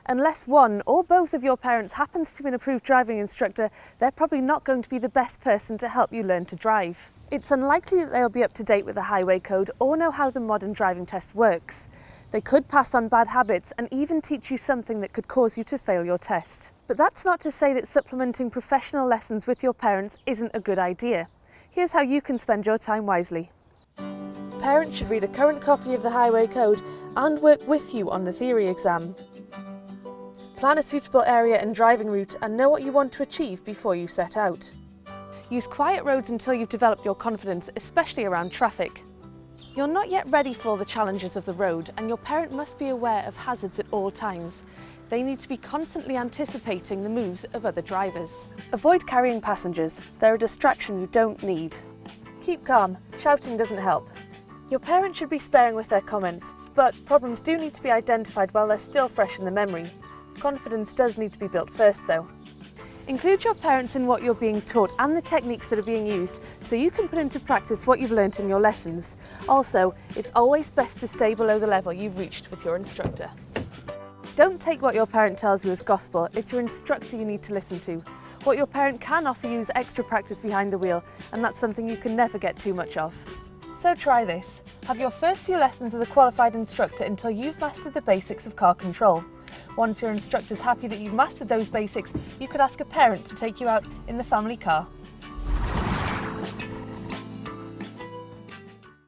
Unless one or both of your parents happens to be an approved driving instructor, they're probably not going to be the best person to help you learn to drive. It's unlikely that they'll be up to date with the highway code or know how the modern driving test works. They could pass on bad habits and even teach you something that could cause you to fail your test. But that's not to say that supplementing professional lessons with your parents isn't a good idea. Here's how you can spend your time wisely. Parents should read a current copy of the highway code and work with you on the theory exam. Plan a suitable area and driving route and know what you want to achieve before you set out. Use quiet roads until you've developed your confidence, especially around traffic. You're not yet ready for all the challenges of the road, and your parent must be aware of hazards at all times. They need to be constantly anticipating the moves of other drivers. Avoid carrying passengers. They're a distraction you don't need. Keep calm. Shouting doesn't help. Your parent should be sparing with their comments, but problems do need to be identified while they're still fresh in the memory. Confidence does need to be built first, though. Include your parents in what you're being taught and the techniques that are being used so you can put into practice what you've learnt in your lessons. Also, it's always best to stay below the level you've reached with your instructor. Don't take what your parent tells you as gospel. It's your instructor you need to listen to. What your parent can offer you is extra practice behind the wheel, and that's something you can never get too much of. So try this. Have your first few lessons with a qualified instructor until you've mastered the basics of car control. Once your instructor's happy that you've mastered those basics, you could ask a parent to take you out in the family car.